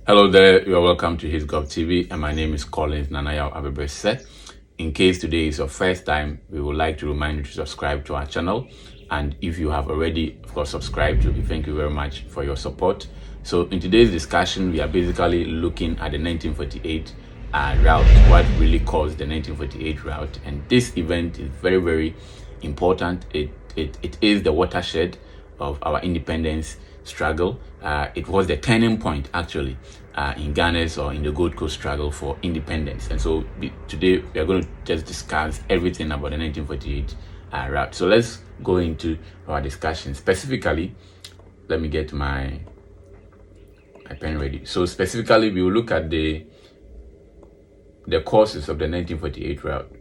Hello there, you are welcome to His Gov TV, and my name is Collins Nanaya Abebese. In case today is your first time, we would like to remind you to subscribe to our channel, and if you have already, of course, subscribed, we thank you very much for your support. So in today's discussion, we are basically looking at the 1948 route, what really caused the 1948 route, and this event is very, very important. It is the watershed of our independence struggle. It was the turning point actually in Ghana's or in the Gold Coast struggle for independence. And so today we are going to just discuss everything about the 1948 route. So let's go into our discussion. Specifically, let me get my pen ready. So specifically, we will look at the causes of the 1948 route,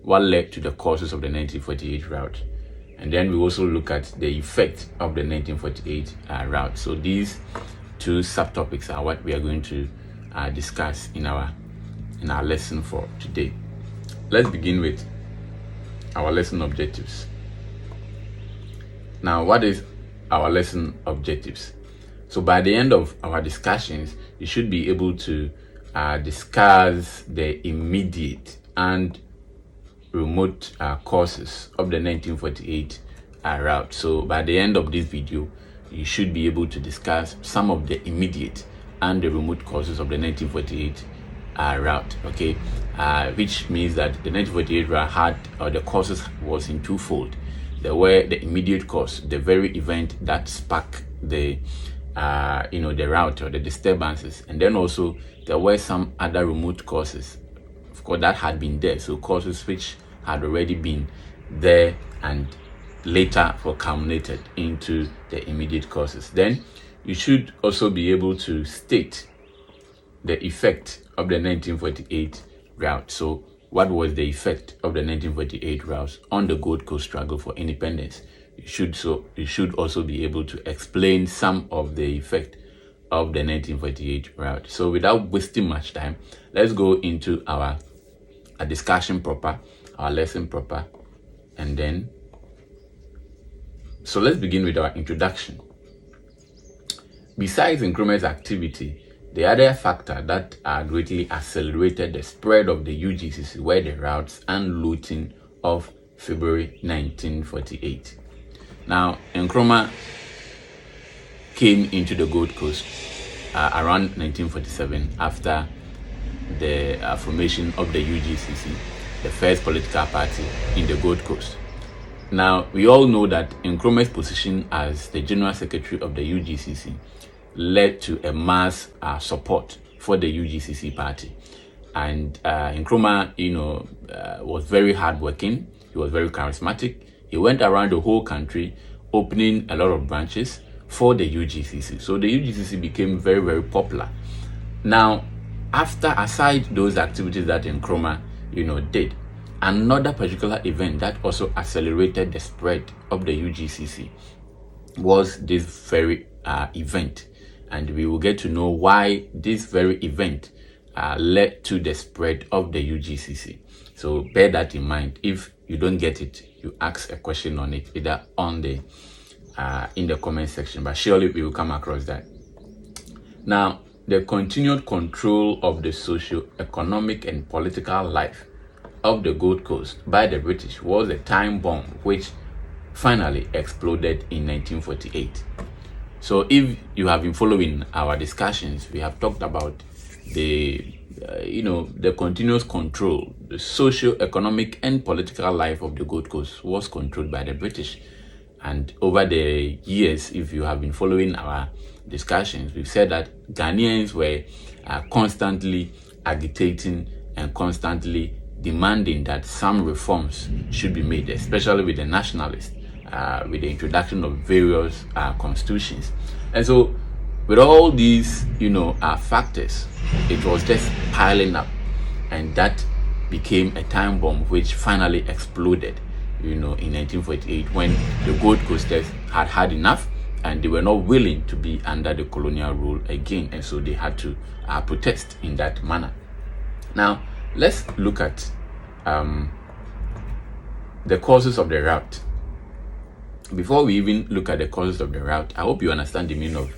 what led to the causes of the 1948 route, and then we also look at the effect of the 1948 route. So these two subtopics are what we are going to discuss in our lesson for today. Let's begin with our lesson objectives. Now, what is our lesson objectives? So by the end of our discussions, you should be able to discuss the immediate and remote causes of the 1948 route. So by the end of this video, you should be able to discuss some of the immediate and the remote causes of the 1948 route, okay? Which means that the 1948 route had, or the causes was in twofold. There were the immediate cause, the very event that sparked the the route or the disturbances, and then also there were some other remote causes, of course, that had been there. So causes which had already been there and later were culminated into the immediate causes. Then you should also be able to state the effect of the 1948 route. So what was the effect of the 1948 route on the Gold Coast struggle for independence? You should also be able to explain some of the effect of the 1948 route. So without wasting much time, let's go into our discussion proper, our lesson proper, and then so let's begin with our introduction. Besides Nkrumah's activity, the other factor that greatly accelerated the spread of the UGCC were the riots and looting of February 1948. Now, Nkrumah came into the Gold Coast around 1947 after the formation of the UGCC, the first political party in the Gold Coast. Now, we all know that Nkrumah's position as the General Secretary of the UGCC led to a mass support for the UGCC party. And Nkrumah, was very hardworking. He was very charismatic. He went around the whole country opening a lot of branches for the UGCC. So the UGCC became very, very popular. Now, aside those activities that Nkrumah, did, another particular event that also accelerated the spread of the UGCC was this very event. And we will get to know why this very event led to the spread of the UGCC. So bear that in mind. If you don't get it, you ask a question on it, either on the in the comment section, but surely we will come across that. Now, the continued control of the socio-economic and political life of the Gold Coast by the British was a time bomb which finally exploded in 1948. So if you have been following our discussions, we have talked about the continuous control, the socio-economic and political life of the Gold Coast was controlled by the British. And over the years, if you have been following our discussions, we've said that Ghanaians were constantly agitating and constantly demanding that some reforms should be made, especially with the nationalists, with the introduction of various constitutions. And so with all these, factors, it was just piling up, and that became a time bomb which finally exploded, in 1948, when the Gold Coasters had had enough and they were not willing to be under the colonial rule again, and so they had to protest in that manner. Now, let's look at the causes of the route. Before we even look at the causes of the route, I hope you understand the meaning of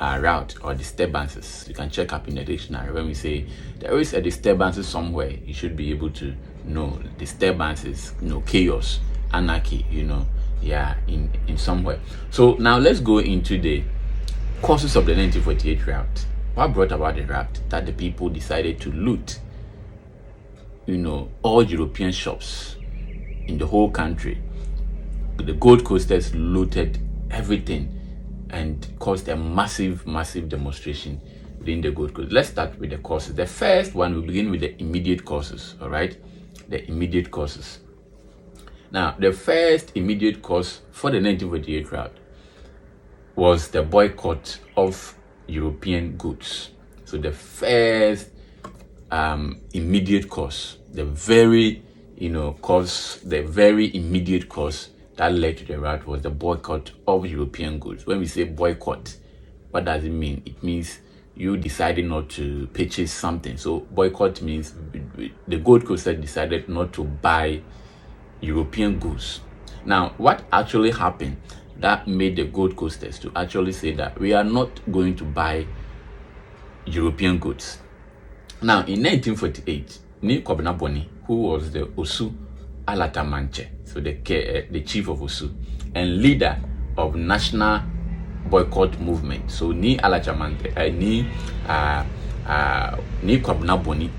rout or disturbances. You can check up in the dictionary. When we say there is a disturbance somewhere, you should be able to know disturbances, chaos, anarchy, in somewhere. So now let's go into the causes of the 1948 riot. What brought about the riot? That the people decided to loot, all European shops in the whole country. The Gold Coasters looted everything and caused a massive demonstration within the Gold Coast. Let's start with the causes. The first one, we begin with the immediate causes, all right? The immediate causes. Now, the first immediate cause for the 1948 riot was the boycott of European goods. So the first immediate cause, the very immediate cause that led to the riot was the boycott of European goods. When we say boycott, what does it mean? It means you decided not to purchase something. So boycott means the Gold Coast decided not to buy European goods. Now, what actually happened that made the Gold Coasters to actually say that we are not going to buy European goods? Now, in 1948, Nii Adjetey, who was the Osu Alatamanche, so the chief of Osu and leader of national boycott movement. So Nii Adjetey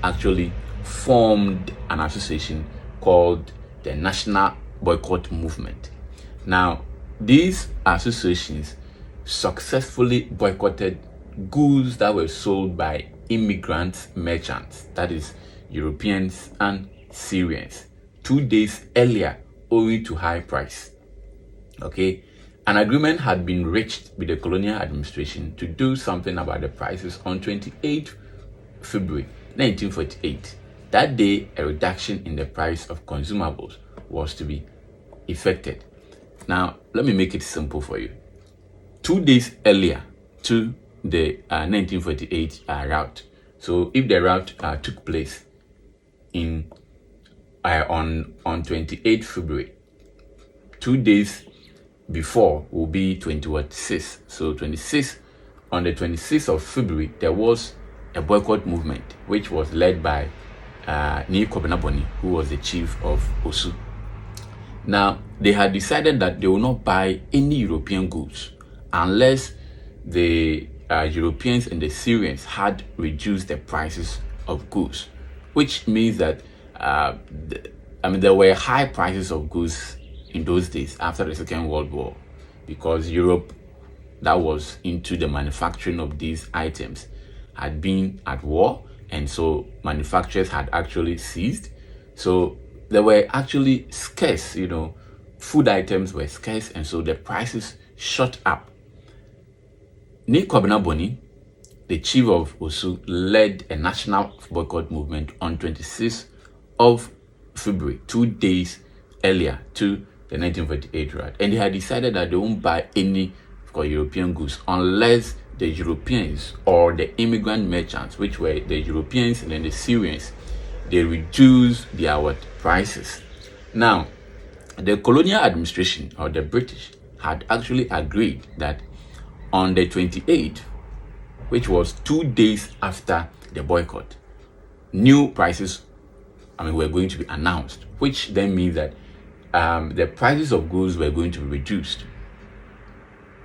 actually formed an association called the National Boycott Movement. Now, these associations successfully boycotted goods that were sold by immigrant merchants, that is Europeans and Syrians, 2 days earlier owing to high price. Okay, an agreement had been reached with the colonial administration to do something about the prices on 28 February 1948. That day, a reduction in the price of consumables was to be effected. Now, let me make it simple for you. 2 days earlier to the 1948 rout. So if the rout took place on 28 February, 2 days before will be 26. So 26, on the 26th of February, there was a boycott movement which was led by Nii Adjetey, who was the chief of Osu. Now, they had decided that they will not buy any European goods unless the Europeans and the Syrians had reduced the prices of goods, which means that there were high prices of goods in those days after the Second World War, because Europe, that was into the manufacturing of these items, had been at war, and so manufacturers had actually ceased. So there were actually scarce, food items were scarce, and so the prices shot up. Nii Adjetey, the chief of Osu, led a national boycott movement on 26th of February, 2 days earlier to the 1948 riot, and they had decided that they won't buy any European goods unless the Europeans or the immigrant merchants, which were the Europeans and then the Syrians, they reduced their prices. Now, the colonial administration or the British had actually agreed that on the 28th, which was 2 days after the boycott, new prices were going to be announced, which then means that the prices of goods were going to be reduced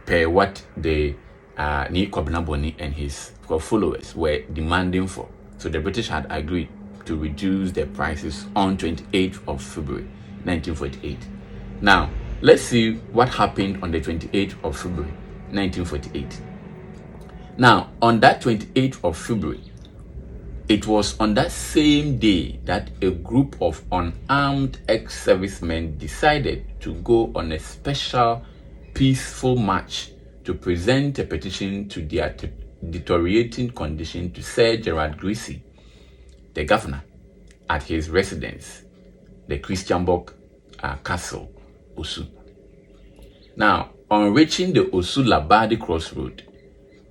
per what the Nii Adjetey and his followers were demanding for. So the British had agreed to reduce their prices on 28th of February 1948. Now, let's see what happened on the 28th of February 1948. Now, on that 28th of February, it was on that same day that a group of unarmed ex-servicemen decided to go on a special peaceful march to present a petition to their deteriorating condition to Sir Gerard Greasy, the governor, at his residence, the Christianborg Castle, Osu. Now, on reaching the Osu-Labadi crossroad,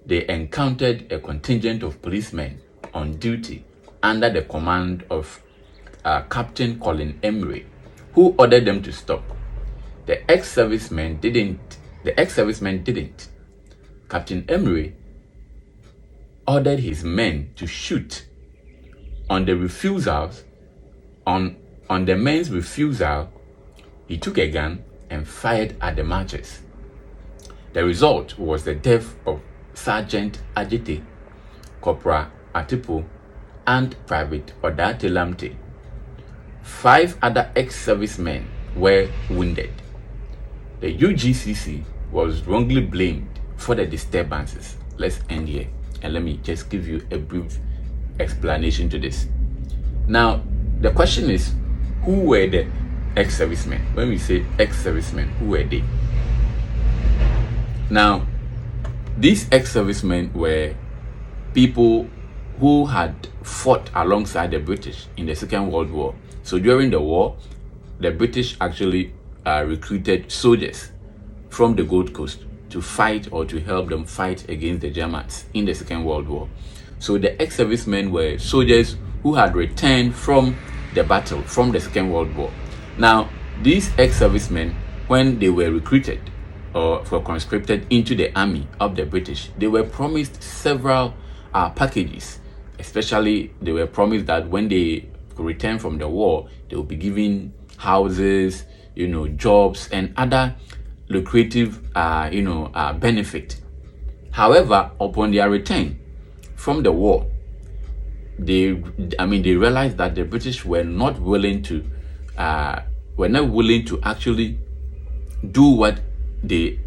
they encountered a contingent of policemen on duty under the command of Captain Colin Emery, who ordered them to stop. The ex-servicemen didn't. Captain Emery ordered his men to shoot. On the refusals, on the men's refusal, he took a gun and fired at the marchers. The result was the death of Sergeant Nii Adjetey, Corporal Attipoe, and Private Odartey Lamptey. 5 other ex-servicemen were wounded. The UGCC was wrongly blamed for the disturbances. Let's end here and let me just give you a brief explanation to this. Now, the question is, who were the ex-servicemen? When we say ex-servicemen, who were they? Now, these ex-servicemen were people who had fought alongside the British in the Second World War. So during the war, the British actually recruited soldiers from the Gold Coast to fight or to help them fight against the Germans in the Second World War. So the ex-servicemen were soldiers who had returned from the battle, from the Second World War. Now, these ex-servicemen, when they were recruited or were conscripted into the army of the British, they were promised several packages. Especially, they were promised that when they return from the war, they will be given houses, jobs, and other lucrative, benefit. However, upon their return from the war, they realized that the British were not willing to actually do what they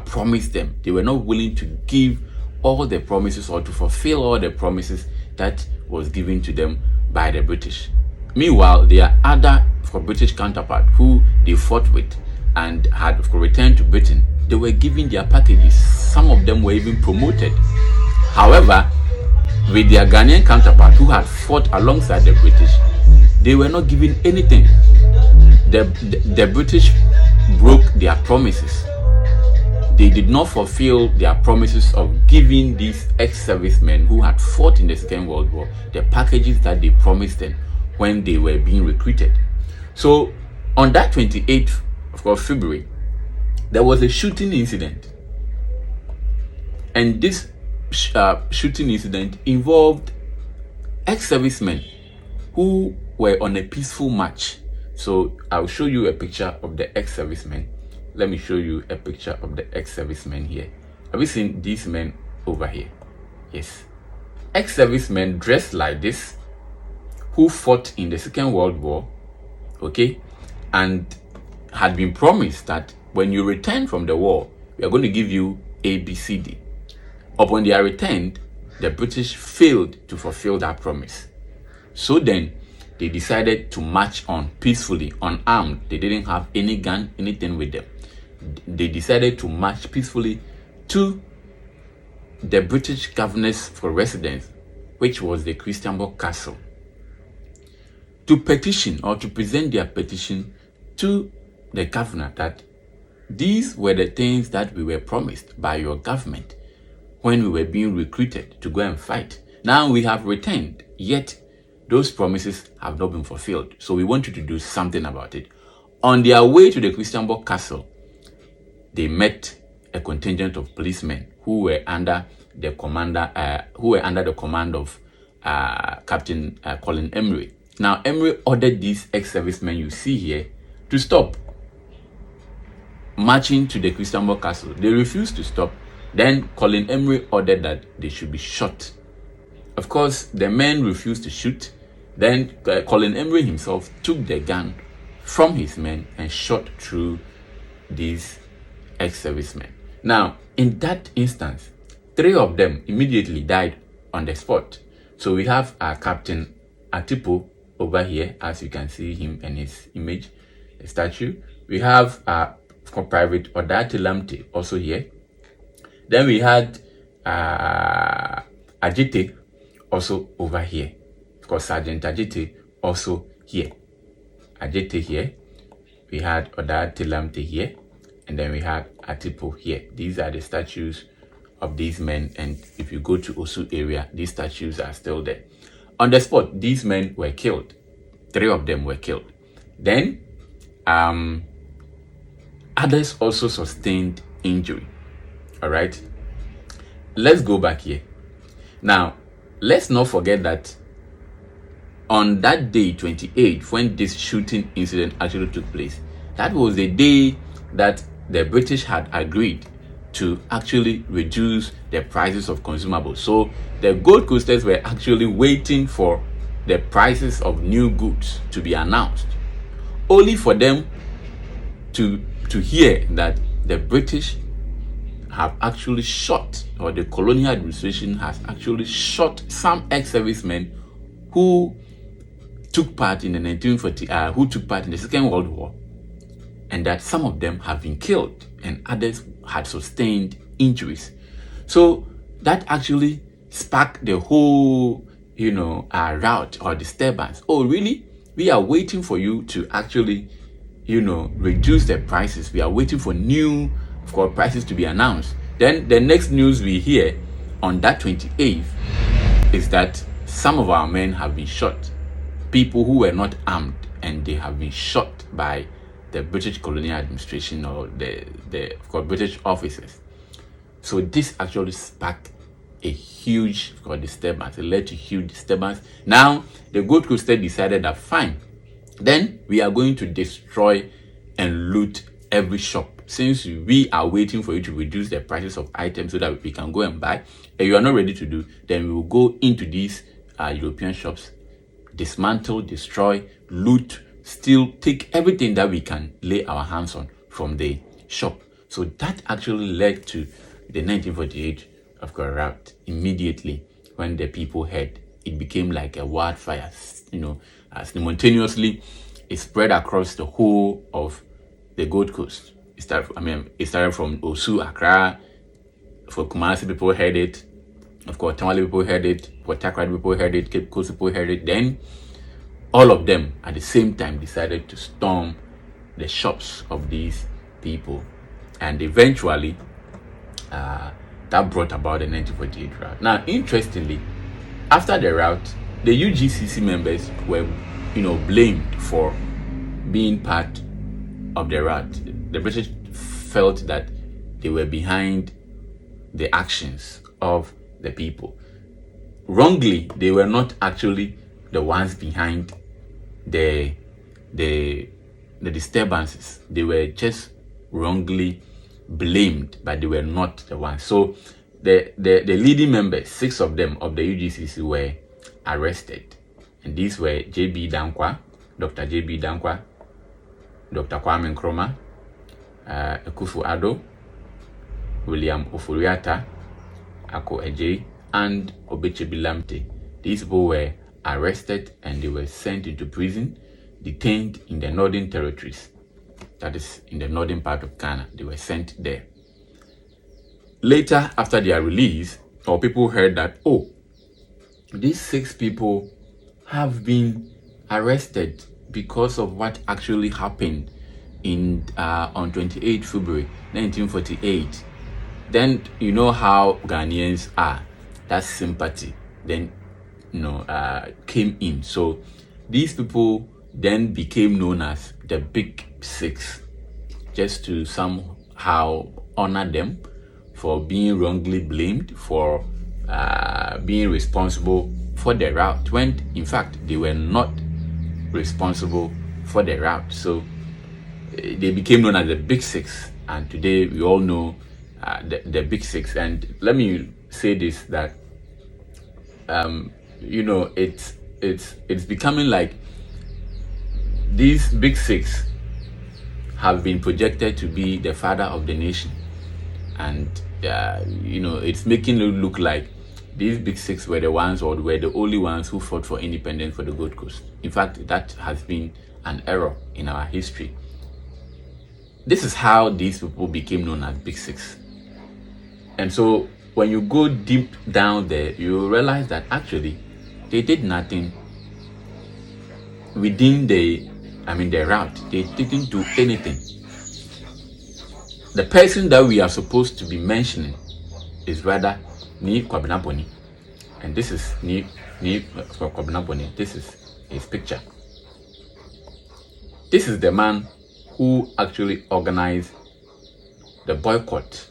promised them. They were not willing to give all the promises or to fulfill all the promises that was given to them by the British. Meanwhile, there are other British counterparts who they fought with and had returned to Britain. They were given their packages. Some of them were even promoted. However, with their Ghanaian counterpart who had fought alongside the British, they were not given anything. The British broke their promises. They did not fulfill their promises of giving these ex-servicemen who had fought in the Second World War the packages that they promised them when they were being recruited. So on that 28th of February, there was a shooting incident. And this shooting incident involved ex-servicemen who were on a peaceful march. So I'll show you a picture of the ex-servicemen. Let me show you a picture of the ex-servicemen here. Have you seen these men over here? Yes. Ex-servicemen dressed like this who fought in the Second World War, okay, and had been promised that when you return from the war, we are going to give you A, B, C, D. Upon their return, the British failed to fulfill that promise. So then, they decided to march on peacefully, unarmed. They didn't have any gun, anything with them. They decided to march peacefully to the British governor's residence, which was the Christianborg Castle, to petition or to present their petition to the governor that these were the things that we were promised by your government when we were being recruited to go and fight. Now we have returned, yet those promises have not been fulfilled. So we want you to do something about it. On their way to the Christianborg Castle, they met a contingent of policemen who were under the command of Captain Colin Emery. Now, Emery ordered these ex-servicemen you see here to stop marching to the Christianborg Castle. They refused to stop. Then Colin Emery ordered that they should be shot. Of course, the men refused to shoot. Then Colin Emery himself took the gun from his men and shot through these ex-servicemen. Now, in that instance, 3 of them immediately died on the spot. So we have Captain Attipoe over here, as you can see him and his image, the statue. We have Private Odartey Lamptey also here. Then we had Adjetey also over here. Of course, Sergeant Adjetey also here. Adjetey here. We had Odartey Lamptey here. And then we had Attipoe here. These are the statues of these men. And if you go to Osu area, these statues are still there. On the spot, these men were killed. 3 of them were killed. Then, others also sustained injury. All right. Let's go back here. Now, let's not forget that on that day, 28th, when this shooting incident actually took place, that was the day that the British had agreed to actually reduce the prices of consumables. So the Gold Coasters were actually waiting for the prices of new goods to be announced, only for them to hear that the British have actually shot, or the colonial administration has actually shot some ex-servicemen who took part in the Second World War, and that some of them have been killed and others had sustained injuries. So that actually sparked the whole, rout or disturbance. Oh, really? We are waiting for you to actually, reduce the prices. We are waiting for new, prices to be announced. Then the next news we hear on that 28th is that some of our men have been shot. People who were not armed, and they have been shot by the British colonial administration or the British officers. So this actually sparked a huge disturbance. It led to huge disturbance. Now the Gold Coast decided that fine, then we are going to destroy and loot every shop. Since we are waiting for you to reduce the prices of items so that we can go and buy, and you are not ready to do, then we will go into these European shops, dismantle, destroy, loot, steal, take everything that we can lay our hands on from the shop. So that actually led to the 1948 rout. Immediately when the people heard, it became like a wildfire. Simultaneously it spread across the whole of the Gold Coast. It started from Osu, Accra. For Kumasi, people heard it. Of course, Tamale people heard it. For Accra, people heard it. Cape Coast people heard it. Then all of them at the same time decided to storm the shops of these people, and eventually that brought about the 1948 rout. Now, interestingly, after the rout, the UGCC members were, blamed for being part of the rout. The British felt that they were behind the actions of the people. Wrongly, they were not actually the ones behind the disturbances. They were just wrongly blamed, but they were not the ones. So the leading members, 6 of them of the UGCC, were arrested, and these were J.B. Dankwa, Dr. J.B. Dankwa, Dr. Kwame Nkrumah, Akufo-Addo, William Oforiatta, Ako Ejei, and Obechebi Lamptey. These people were arrested and they were sent into prison, detained in the Northern Territories. That is in the northern part of Ghana. They were sent there. Later, after their release, people heard that, oh, these 6 people have been arrested because of what actually happened on 28 February 1948. Then you know how Ghanaians are. That sympathy then came in. So these people then became known as the Big 6, just to somehow honor them for being wrongly blamed for being responsible for the rout, when in fact they were not responsible for the rout. So they became known as the Big 6, and today we all know the Big 6. And let me say this, that it's becoming like these Big 6 have been projected to be the father of the nation, and it's making it look like these Big 6 were the ones, or were the only ones who fought for independence for the Gold Coast. In fact, that has been an error in our history. This is how these people became known as Big 6. And so when you go deep down there, you realize that actually they did nothing within the rout. They didn't do anything. The person that we are supposed to be mentioning is rather Nii Adjetey. And this is Nii Adjetey. This is his picture. This is the man who actually organized the boycott,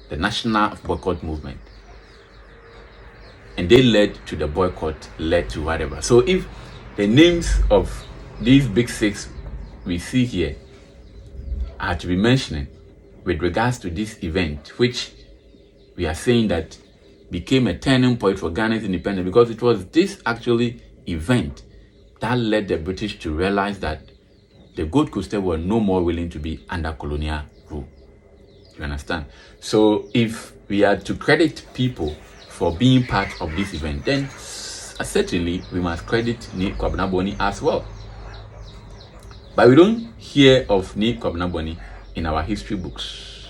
the national boycott movement. and they led to the boycott, led to whatever. So if the names of these big six we see here are to be mentioning with regards to this event, which we are saying that became a turning point for Ghana's independence, because it was this actually event that led the British to realize that the Gold Coasters were no more willing to be under colonial rule. You understand? So if we are to credit people for being part of this event, then certainly we must credit Nii Adjetey as well. But we don't hear of Nii Adjetey in our history books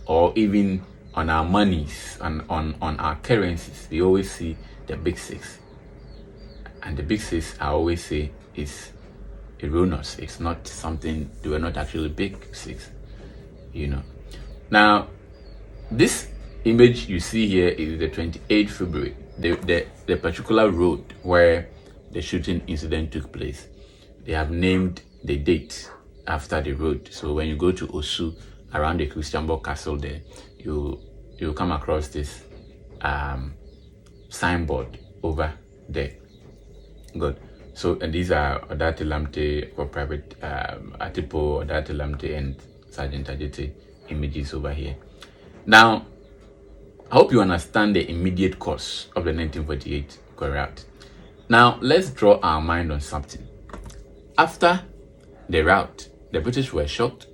or even on our monies and on our currencies. We always see the big six. And the big six, I always say, is erroneous. It's not something, they were not actually big six, you know. Now, this image you see here is the 28th February, the particular road where the shooting incident took place. They have named the date after the road. So when you go to Osu, around the Christianborg Castle there, you'll come across this signboard over there. Good. So, and these are Odartey, Lamptey, for private Attipoe, Odartey, Lamptey, and Sergeant Nii Adjetey images over here. Now, I hope you understand the immediate cause of the 1948 riot. Now, let's draw our mind on something. After the rout, the British were shocked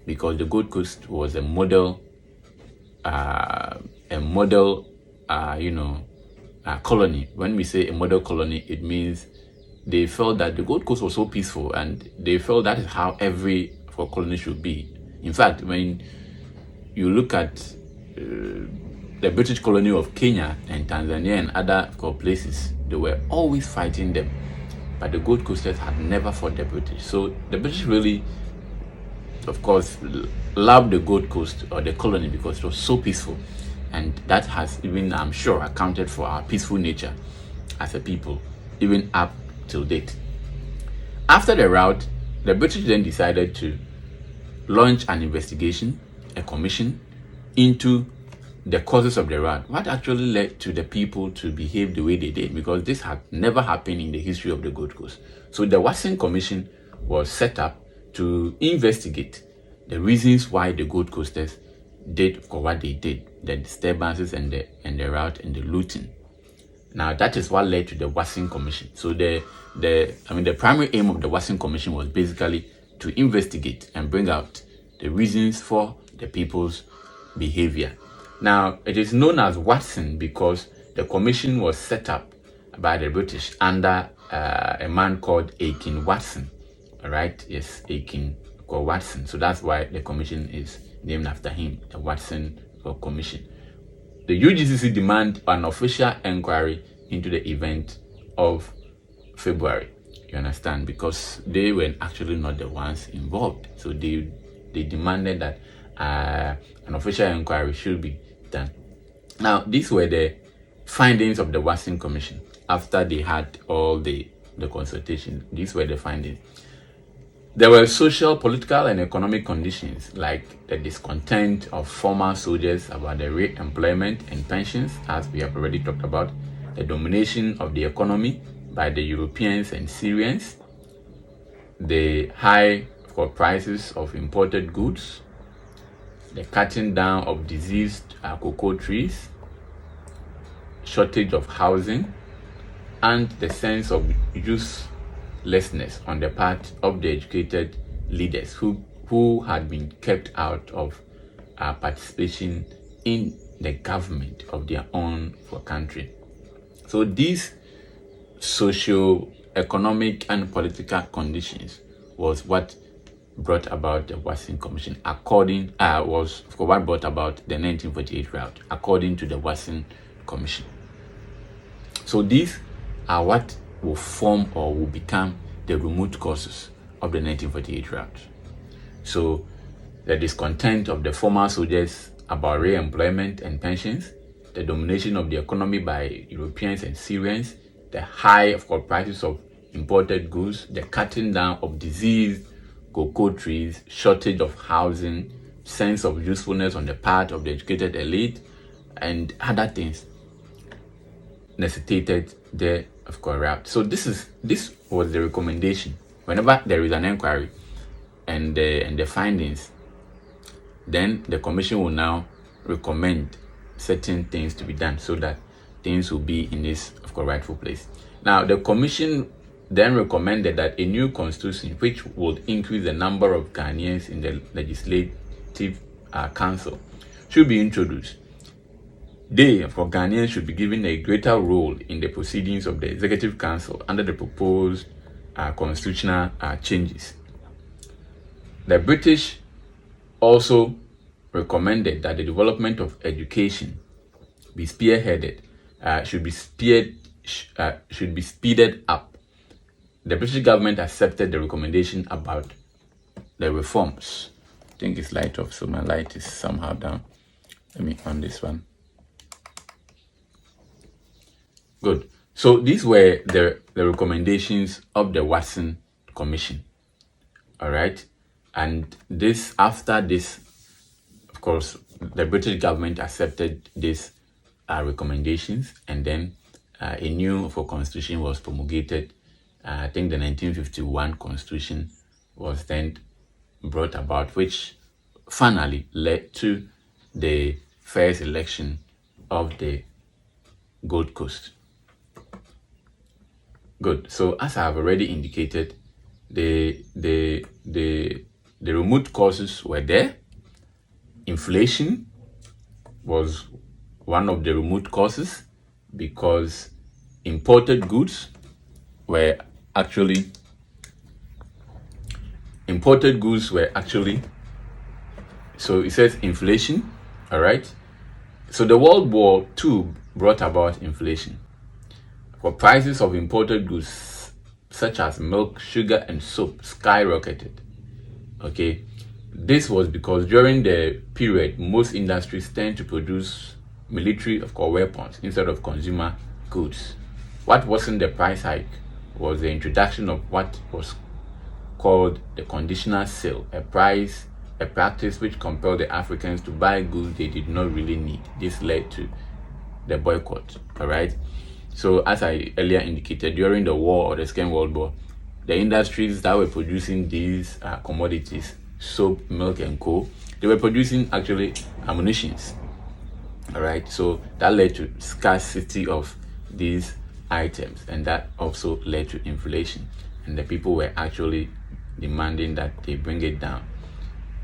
because the Gold Coast was a model colony. When we say a model colony, it means they felt that the Gold Coast was so peaceful, and they felt that is how every colony should be. In fact, when you look at the British colony of Kenya and Tanzania and other places, they were always fighting them. But the Gold Coasters had never fought the British. So the British really, of course, loved the Gold Coast or the colony because it was so peaceful. And that has even, I'm sure, accounted for our peaceful nature as a people, even up till date. After the rout, the British then decided to launch an investigation, a commission, into the causes of the rout. What actually led to the people to behave the way they did? Because this had never happened in the history of the Gold Coast. So the Watson Commission was set up to investigate the reasons why the Gold Coasters did for what they did, the disturbances and the rout and the looting. Now that is what led to the Watson Commission. So the primary aim of the Watson Commission was basically to investigate and bring out the reasons for the people's behavior. Now, it is known as Watson because the commission was set up by the British under a man called Aiken Watson. All right? Yes, Aiken Watson. So that's why the commission is named after him, the Watson Commission. The UGCC demand an official inquiry into the event of February. You understand? Because they were actually not the ones involved. So they demanded that an official inquiry should be done. Now, these were the findings of the Watson Commission after they had all the consultation. These were the findings. There were social, political, and economic conditions like the discontent of former soldiers about the re-employment and pensions, as we have already talked about, the domination of the economy by the Europeans and Syrians, the high prices of imported goods, the cutting down of diseased cocoa trees, shortage of housing, and the sense of uselessness on the part of the educated leaders who had been kept out of participation in the government of their own country. So these socio-economic and political conditions was what brought about the Watson Commission, was what brought about the 1948 rout, according to the Watson Commission. So these are what will form or will become the remote causes of the 1948 rout. So the discontent of the former soldiers about re-employment and pensions, the domination of the economy by Europeans and Syrians, the high prices of imported goods, the cutting down of diseased cocoa trees, shortage of housing, sense of usefulness on the part of the educated elite, and other things. necessitated the of course riot. So this was the recommendation. Whenever there is an inquiry and the findings, then the commission will now recommend certain things to be done so that things will be in this of course rightful place. Now the commission then recommended that a new constitution which would increase the number of Ghanaians in the legislative council should be introduced. They, for Ghanaians, should be given a greater role in the proceedings of the Executive Council under the proposed constitutional changes. The British also recommended that the development of education be spearheaded, should be speeded up. The British government accepted the recommendation about the reforms. I think it's light off, so my light is somehow down. Let me on this one. Good. So these were the recommendations of the Watson Commission. All right. And this, after this, of course, the British government accepted these recommendations, and then a new constitution was promulgated. I think the 1951 constitution was then brought about, which finally led to the first election of the Gold Coast. Good. So as I have already indicated, the remote causes were there. Inflation was one of the remote causes, because imported goods were actually so it says inflation. All right. So the World War II brought about inflation. For prices of imported goods such as milk, sugar, and soap skyrocketed. Okay, this was because during the period, most industries tend to produce military, of course, weapons instead of consumer goods. What wasn't the price hike was the introduction of what was called the conditional sale, a practice which compelled the Africans to buy goods they did not really need. This led to the boycott. All right. So as I earlier indicated, during the war or the Second World War, the industries that were producing these commodities, soap, milk, and coal, they were producing actually ammunitions. All right. So that led to scarcity of these items, and that also led to inflation. And the people were actually demanding that they bring it down.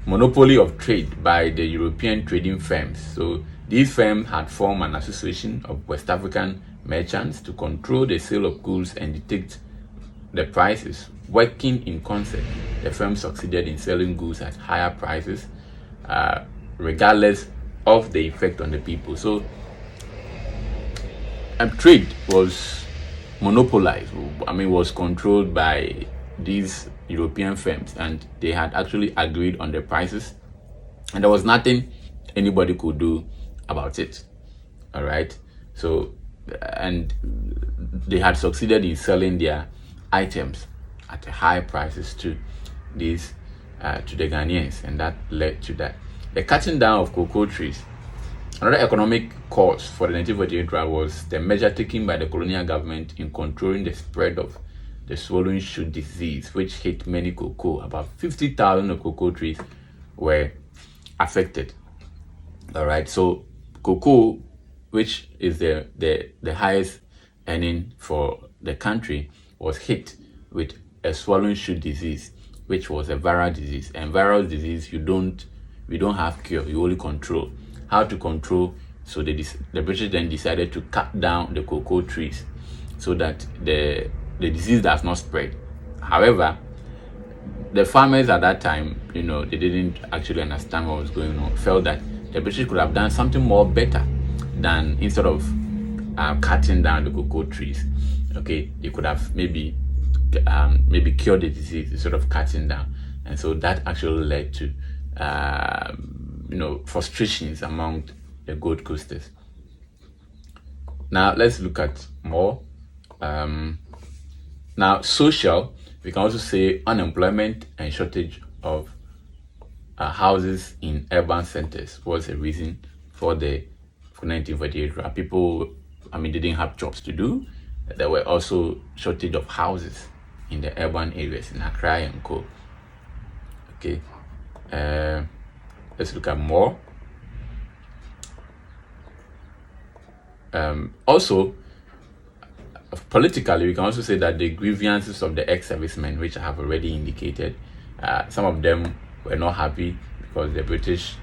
Monopoly of trade by the European trading firms. So these firms had formed an association of West African merchants to control the sale of goods and dictate the prices. Working in concert, the firm succeeded in selling goods at higher prices, regardless of the effect on the people. So trade was monopolized, was controlled by these European firms, and they had actually agreed on the prices, and there was nothing anybody could do about it. All right. So, and they had succeeded in selling their items at high prices to these to the Ghanaians, and that led to that. The cutting down of cocoa trees. Another economic cause for the 1948 drought was the measure taken by the colonial government in controlling the spread of the swollen shoot disease, which hit many cocoa. About 50,000 of cocoa trees were affected. All right. So cocoa, which is the highest earning for the country, was hit with a swollen shoot disease, which was a viral disease. And viral disease, we don't have cure, you only control. How to control? So the British then decided to cut down the cocoa trees so that the disease does not spread. However, the farmers at that time, they didn't actually understand what was going on, felt that the British could have done something more better than, instead of cutting down the cocoa trees. Okay, they could have maybe cured the disease instead of cutting down, and so that actually led to frustrations among the Gold Coasters. Now let's look at more. Now social, we can also say unemployment and shortage of houses in urban centers was a reason for the 1948 drought. People they didn't have jobs to do. There were also shortage of houses in the urban areas in Accra and Co. Okay, let's look at more. Also, politically, we can also say that the grievances of the ex-servicemen, which I have already indicated, some of them were not happy because the British,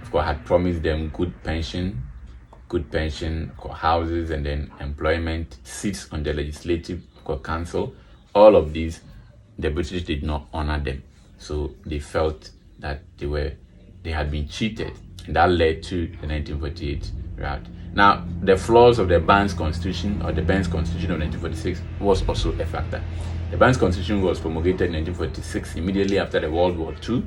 of course, had promised them good pension, houses, and then employment, seats on the legislative council. All of these, the British did not honor them, so they felt that they had been cheated, and that led to the 1948 riot. Now, the flaws of the Banks Constitution, or the Banks Constitution of 1946, was also a factor. The Banks Constitution was promulgated in 1946, immediately after the World War II,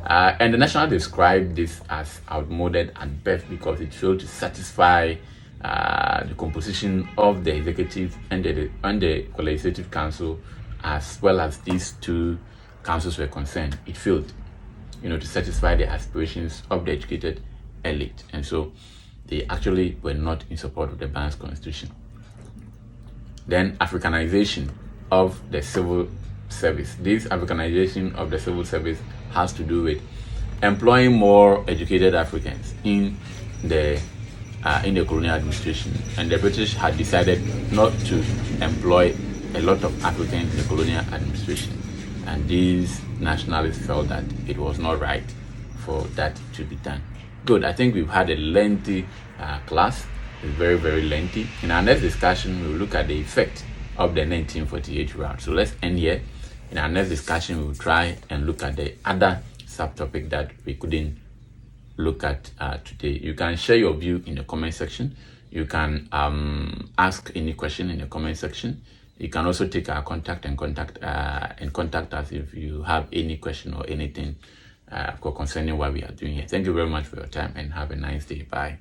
and the National described this as outmoded at best because it failed to satisfy the composition of the executive and the legislative council, as well as these two councils were concerned. It failed, to satisfy the aspirations of the educated elite, and so they actually were not in support of the Banks Constitution. Then Africanization of the civil service. This Africanization of the civil service has to do with employing more educated Africans in the colonial administration, and the British had decided not to employ a lot of Africans in the colonial administration, and these nationalists felt that it was not right for that to be done. Good. I think we've had a lengthy class. It's very, very lengthy. In our next discussion, we will look at the effect of the 1948 riot. So let's end here. In our next discussion, we will try and look at the other subtopic that we couldn't look at today. You can share your view in the comment section. You can ask any question in the comment section. You can also take our contact and contact us if you have any question or anything concerning what we are doing here. Thank you very much for your time and have a nice day. Bye.